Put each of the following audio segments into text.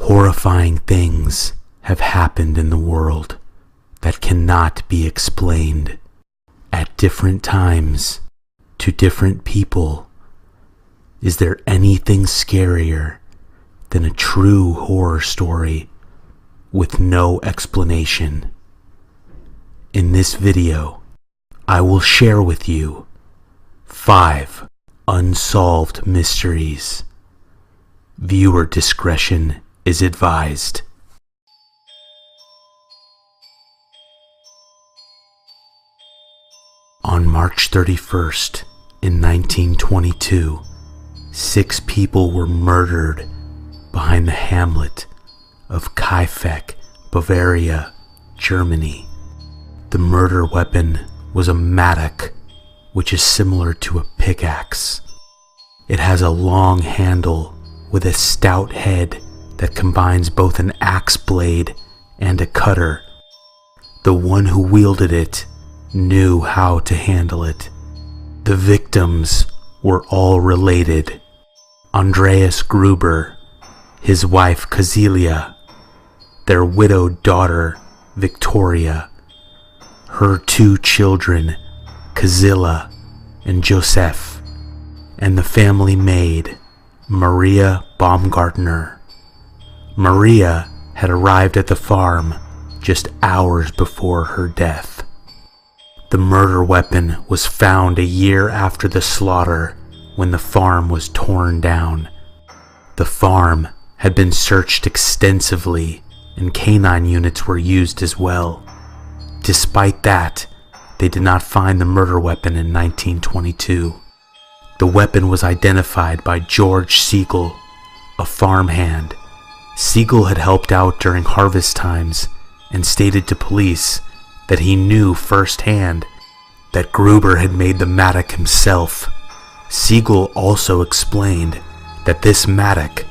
Horrifying things have happened in the world that cannot be explained at different times to different people. Is there anything scarier than a true horror story with no explanation? In this video, I will share with you 5 unsolved mysteries. Viewer discretion is advised. On March 31st, in 1922, 6 people were murdered behind the hamlet of Kaifek, Bavaria, Germany. The murder weapon was a mattock, which is similar to a pickaxe. It has a long handle with a stout head that combines both an axe blade and a cutter. The one who wielded it knew how to handle it. The victims were all related. Andreas Gruber, his wife Kazilia, their widowed daughter Victoria, her 2 children Kazilla and Joseph, and the family maid Maria Baumgartner. Maria had arrived at the farm just hours before her death. The murder weapon was found a year after the slaughter, when the farm was torn down. The farm had been searched extensively, and canine units were used as well. Despite that, they did not find the murder weapon in 1922. The weapon was identified by George Siegel, a farmhand. Siegel had helped out during harvest times and stated to police that he knew firsthand that Gruber had made the mattock himself. Siegel also explained that this mattock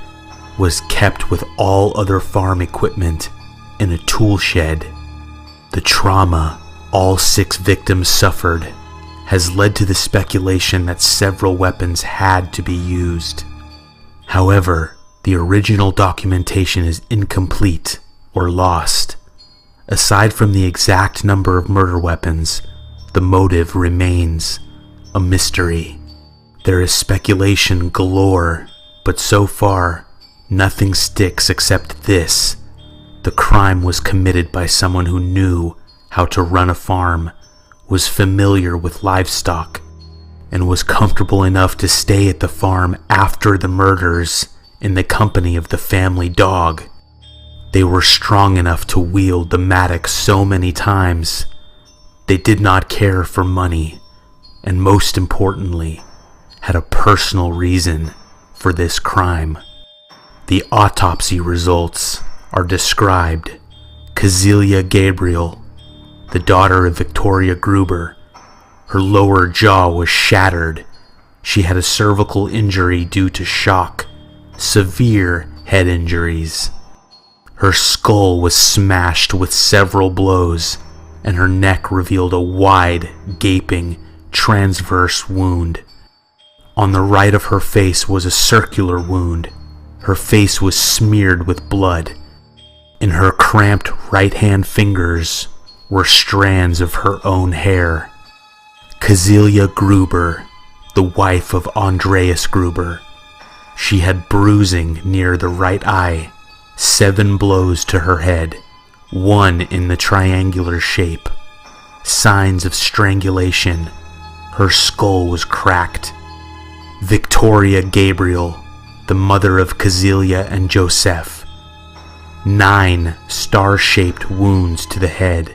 was kept with all other farm equipment in a tool shed. The trauma all 6 victims suffered has led to the speculation that several weapons had to be used. However, the original documentation is incomplete or lost. Aside from the exact number of murder weapons, the motive remains a mystery. There is speculation galore, but so far, nothing sticks except this: the crime was committed by someone who knew how to run a farm, was familiar with livestock, and was comfortable enough to stay at the farm after the murders in the company of the family dog. They were strong enough to wield the mattock so many times. They did not care for money, and most importantly, had a personal reason for this crime. The autopsy results are described. Kazilia Gabriel, the daughter of Victoria Gruber, her lower jaw was shattered. She had a cervical injury due to shock, severe head injuries. Her skull was smashed with several blows, and her neck revealed a wide, gaping, transverse wound. On the right of her face was a circular wound. Her face was smeared with blood. In her cramped right-hand fingers were strands of her own hair. Kazilia Gruber, the wife of Andreas Gruber. She had bruising near the right eye, 7 blows to her head, 1 in the triangular shape. Signs of strangulation. Her skull was cracked. Victoria Gabriel, the mother of Kazilia and Joseph. 9 star-shaped wounds to the head,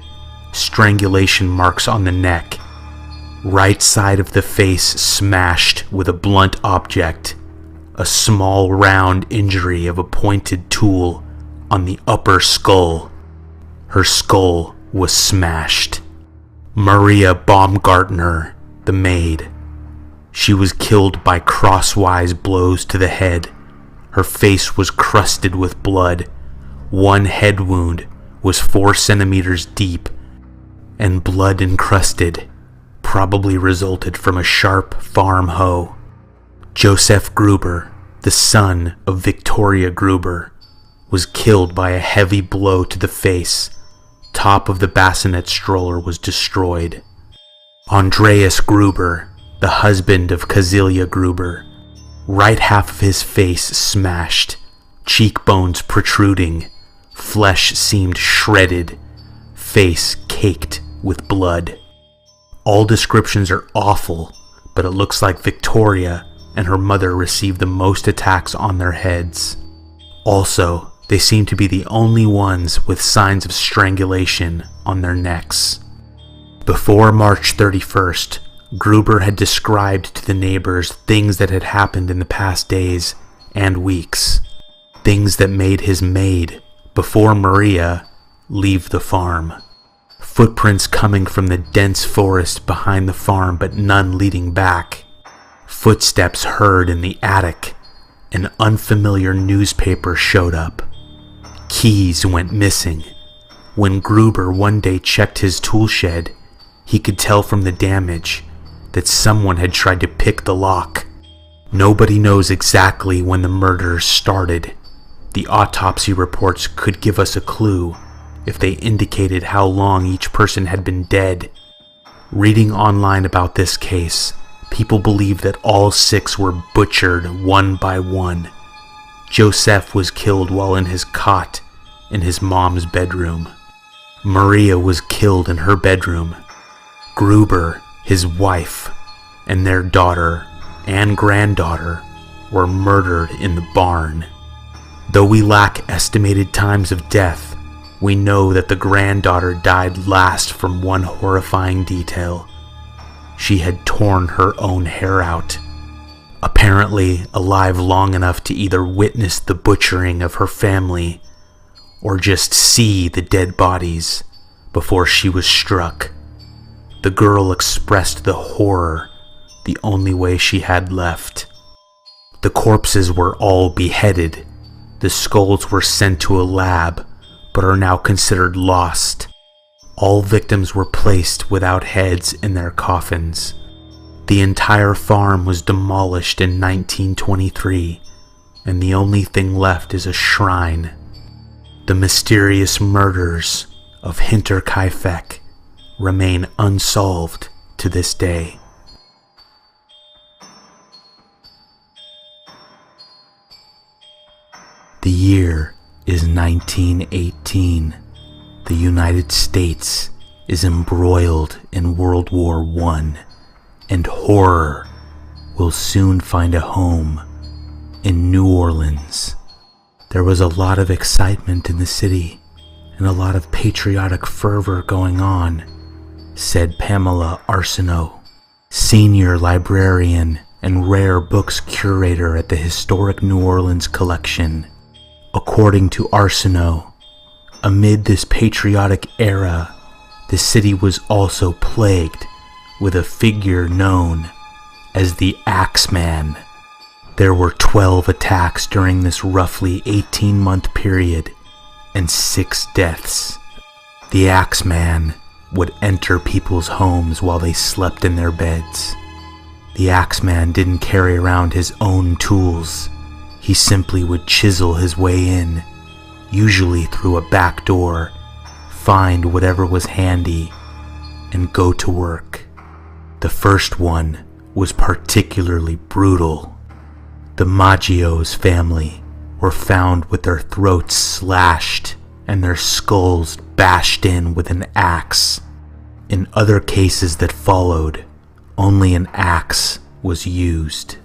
strangulation marks on the neck. Right side of the face smashed with a blunt object. A small round injury of a pointed tool on the upper skull. Her skull was smashed. Maria Baumgartner, the maid. She was killed by crosswise blows to the head. Her face was crusted with blood. 1 head wound was 4 centimeters deep and blood encrusted, probably resulted from a sharp farm hoe. Joseph Gruber, the son of Victoria Gruber, was killed by a heavy blow to the face. Top of the bassinet stroller was destroyed. Andreas Gruber, the husband of Kazilia Gruber, right half of his face smashed, cheekbones protruding, flesh seemed shredded, face caked with blood. All descriptions are awful, but it looks like Victoria and her mother received the most attacks on their heads. Also, they seem to be the only ones with signs of strangulation on their necks. Before March 31st, Gruber had described to the neighbors things that had happened in the past days and weeks. Things that made his maid, before Maria, leave the farm. Footprints coming from the dense forest behind the farm, but none leading back. Footsteps heard in the attic. An unfamiliar newspaper showed up. Keys went missing. When Gruber one day checked his tool shed, he could tell from the damage that someone had tried to pick the lock. Nobody knows exactly when the murders started. The autopsy reports could give us a clue if they indicated how long each person had been dead. Reading online about this case, people believe that all 6 were butchered one by one. Joseph was killed while in his cot in his mom's bedroom. Maria was killed in her bedroom. Gruber, his wife, and their daughter and granddaughter were murdered in the barn. Though we lack estimated times of death, we know that the granddaughter died last from one horrifying detail. She had torn her own hair out, apparently alive long enough to either witness the butchering of her family or just see the dead bodies before she was struck. The girl expressed the horror the only way she had left. The corpses were all beheaded. The skulls were sent to a lab, but are now considered lost. All victims were placed without heads in their coffins. The entire farm was demolished in 1923, and the only thing left is a shrine. The mysterious murders of Hinterkaifeck remain unsolved to this day. The year is 1918. The United States is embroiled in World War I, and horror will soon find a home in New Orleans. There was a lot of excitement in the city and a lot of patriotic fervor going on, said Pamela Arsenault, senior librarian and rare books curator at the Historic New Orleans Collection. According to Arsenault, amid this patriotic era, the city was also plagued with a figure known as the Axeman. There were 12 attacks during this roughly 18-month period and 6 deaths. The Axeman would enter people's homes while they slept in their beds. The Axeman didn't carry around his own tools. He simply would chisel his way in, usually through a back door, find whatever was handy, and go to work. The first one was particularly brutal. The Maggios family were found with their throats slashed and their skulls bashed in with an axe. In other cases that followed, only an axe was used.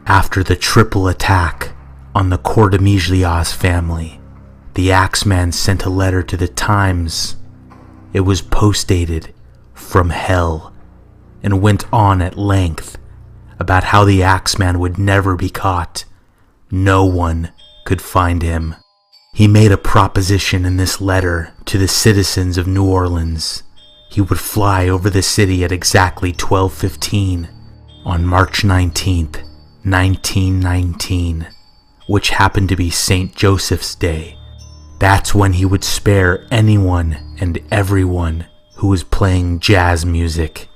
After the triple attack on the Cordemiglias family, the Axeman sent a letter to the Times. It was postdated from hell and went on at length about how the Axeman would never be caught. No one could find him. He made a proposition in this letter to the citizens of New Orleans. He would fly over the city at exactly 12:15 on March 19th, 1919, which happened to be St. Joseph's Day. That's when he would spare anyone and everyone who was playing jazz music.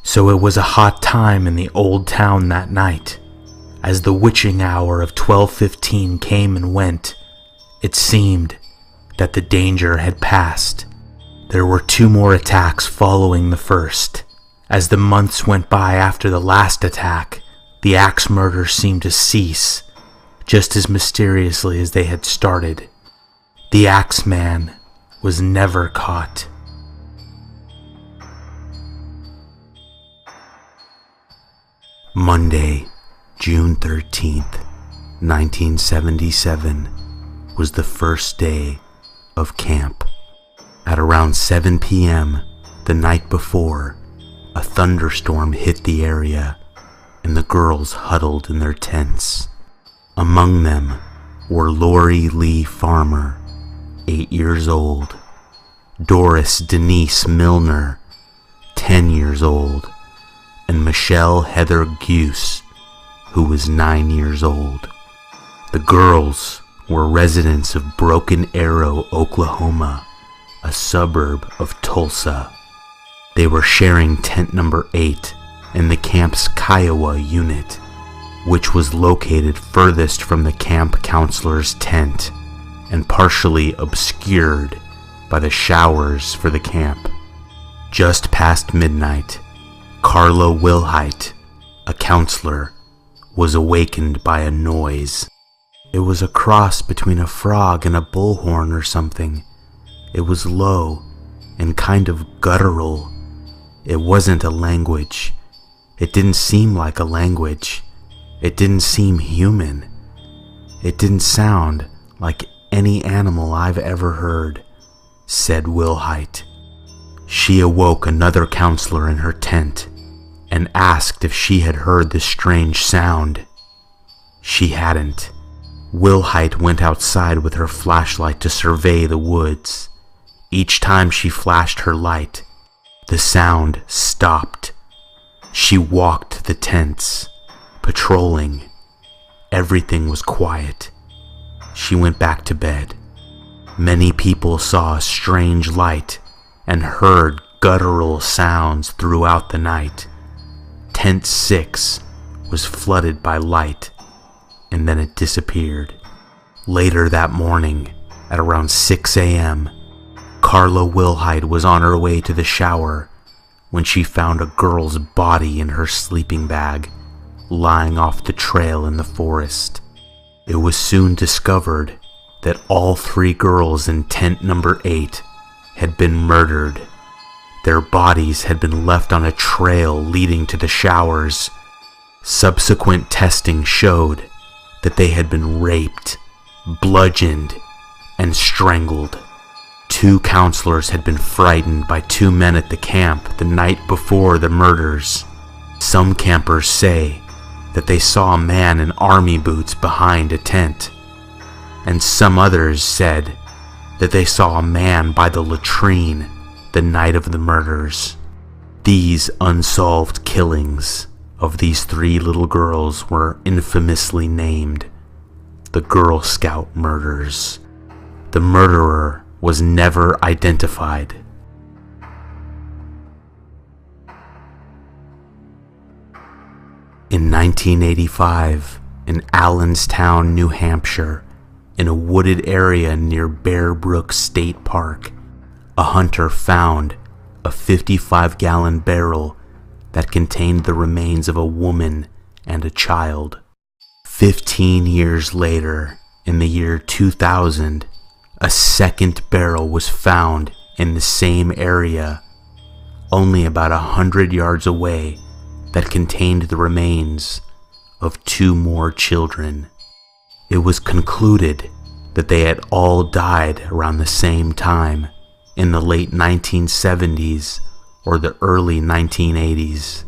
So it was a hot time in the old town that night. As the witching hour of 12:15 came and went, It seemed that the danger had passed. There were 2 more attacks following the first. As the months went by after the last attack, the axe murders seemed to cease, just as mysteriously as they had started. The Axeman was never caught. Monday, June 13th, 1977, was the first day of camp. At around 7 p.m. the night before, a thunderstorm hit the area, and the girls huddled in their tents. Among them were Lori Lee Farmer, 8 years old, Doris Denise Milner, 10 years old, and Michelle Heather Guse, who was 9 years old. The girls were residents of Broken Arrow, Oklahoma, a suburb of Tulsa. They were sharing tent number 8 in the camp's Kiowa unit, which was located furthest from the camp counselor's tent and partially obscured by the showers for the camp. Just past midnight, Carla Wilhite, a counselor, was awakened by a noise. It was a cross between a frog and a bullhorn or something. It was low and kind of guttural. It wasn't a language. It didn't seem like a language. It didn't seem human. It didn't sound like any animal I've ever heard, said Wilhite. She awoke another counselor in her tent and asked if she had heard the strange sound. She hadn't. Wilhite went outside with her flashlight to survey the woods. Each time she flashed her light, the sound stopped. She walked the tents, patrolling. Everything was quiet. She went back to bed. Many people saw a strange light and heard guttural sounds throughout the night. Tent 6 was flooded by light, and then it disappeared. Later that morning, at around 6 a.m., Carla Wilhite was on her way to the shower when she found a girl's body in her sleeping bag, lying off the trail in the forest. It was soon discovered that all 3 girls in tent number 8 had been murdered. Their bodies had been left on a trail leading to the showers. Subsequent testing showed that they had been raped, bludgeoned, and strangled. 2 counselors had been frightened by 2 men at the camp the night before the murders. Some campers say that they saw a man in army boots behind a tent, and some others said that they saw a man by the latrine the night of the murders. These unsolved killings of these 3 little girls were infamously named the Girl Scout murders. The murderer was never identified. In 1985, in Allenstown, New Hampshire, in a wooded area near Bear Brook State Park, a hunter found a 55-gallon barrel that contained the remains of a woman and a child. 15 years later, in the year 2000, a second barrel was found in the same area, only about 100 yards away, that contained the remains of 2 more children. It was concluded that they had all died around the same time, in the late 1970s or the early 1980s.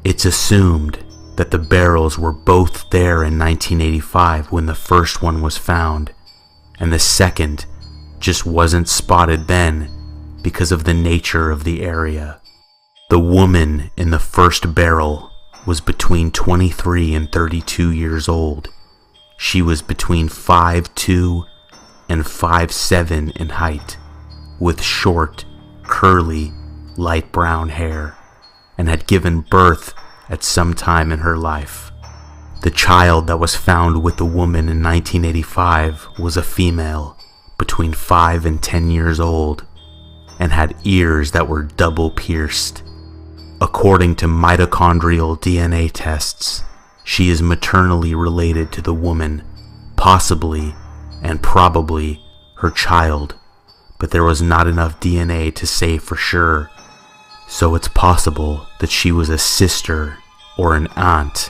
It's assumed that the barrels were both there in 1985 when the first one was found, and the second just wasn't spotted then because of the nature of the area. The woman in the first barrel was between 23 and 32 years old. She was between 5'2" and 5'7" in height, with short, curly, light brown hair, and had given birth at some time in her life. The child that was found with the woman in 1985 was a female, between 5 and 10 years old, and had ears that were double pierced. According to mitochondrial DNA tests, she is maternally related to the woman, possibly and probably her child, but there was not enough DNA to say for sure, so it's possible that she was a sister or an aunt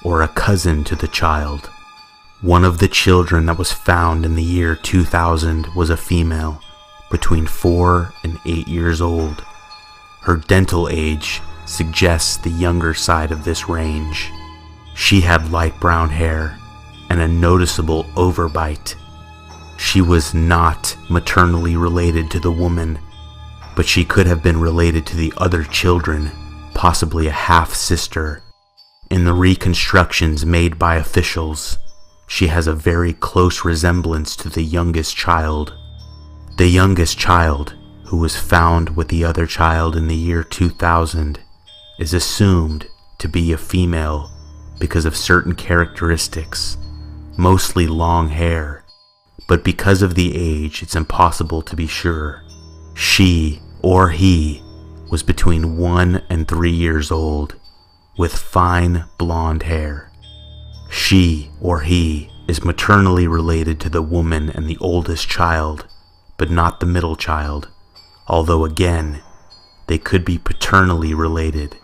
or a cousin to the child. One of the children that was found in the year 2000 was a female, between 4 and 8 years old. Her dental age suggests the younger side of this range. She had light brown hair and a noticeable overbite. She was not maternally related to the woman, but she could have been related to the other children, possibly a half-sister. In the reconstructions made by officials, she has a very close resemblance to the youngest child. The youngest child, who was found with the other child in the year 2000, is assumed to be a female because of certain characteristics, mostly long hair, but because of the age it's impossible to be sure. She or he was between 1 and 3 years old, with fine blonde hair. She or he is maternally related to the woman and the oldest child, but not the middle child, although again, they could be paternally related.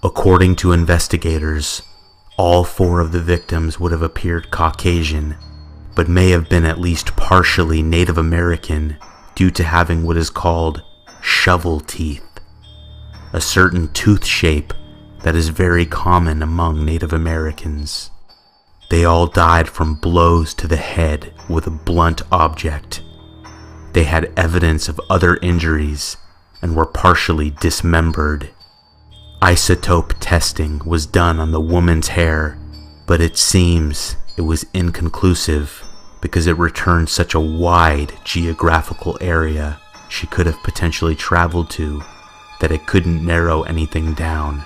According to investigators, all 4 of the victims would have appeared Caucasian, but may have been at least partially Native American due to having what is called shovel teeth, a certain tooth shape that is very common among Native Americans. They all died from blows to the head with a blunt object. They had evidence of other injuries and were partially dismembered. Isotope testing was done on the woman's hair, but it seems it was inconclusive because it returned such a wide geographical area she could have potentially traveled to that it couldn't narrow anything down.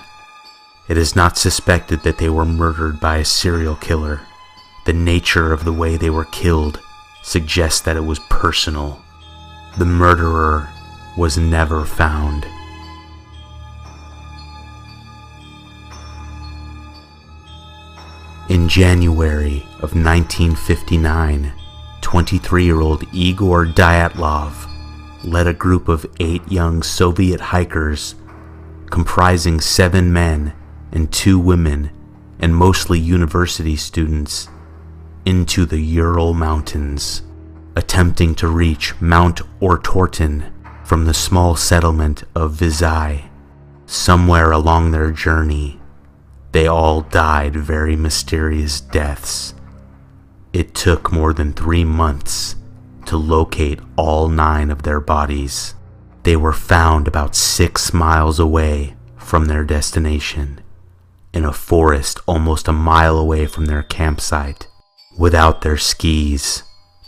It is not suspected that they were murdered by a serial killer. The nature of the way they were killed suggests that it was personal. The murderer was never found. In January of 1959, 23-year-old Igor Dyatlov led a group of 8 young Soviet hikers, comprising 7 men and 2 women and mostly university students, into the Ural Mountains, attempting to reach Mount Ortorten from the small settlement of Vizhai. Somewhere along their journey, they all died very mysterious deaths. It took more than 3 months to locate all 9 of their bodies. They were found about 6 miles away from their destination, in a forest almost a mile away from their campsite, without their skis,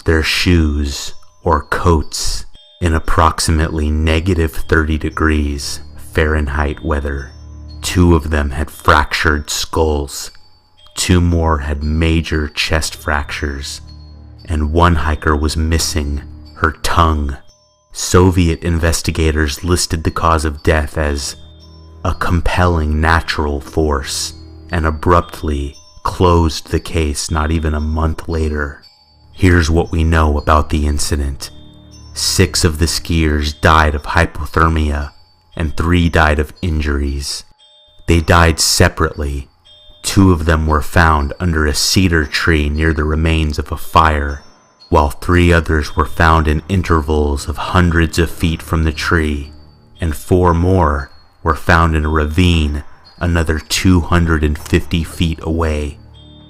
their shoes, or coats, in approximately -30 degrees Fahrenheit weather. 2 of them had fractured skulls, 2 more had major chest fractures, and 1 hiker was missing her tongue. Soviet investigators listed the cause of death as a compelling natural force and abruptly closed the case not even a month later. Here's what we know about the incident. 6 of the skiers died of hypothermia and 3 died of injuries. They died separately. 2 of them were found under a cedar tree near the remains of a fire, while 3 others were found in intervals of hundreds of feet from the tree, and 4 more were found in a ravine another 250 feet away.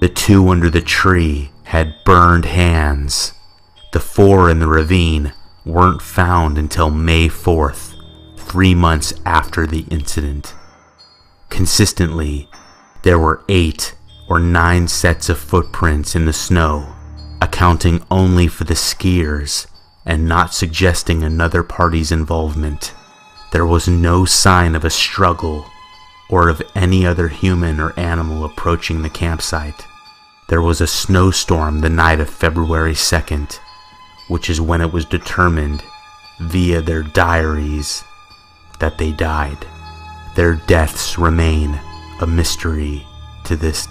The 2 under the tree had burned hands. The 4 in the ravine weren't found until May 4th, 3 months after the incident. Consistently, there were 8 or 9 sets of footprints in the snow, accounting only for the skiers and not suggesting another party's involvement. There was no sign of a struggle or of any other human or animal approaching the campsite. There was a snowstorm the night of February 2nd, which is when it was determined via their diaries that they died. Their deaths remain a mystery to this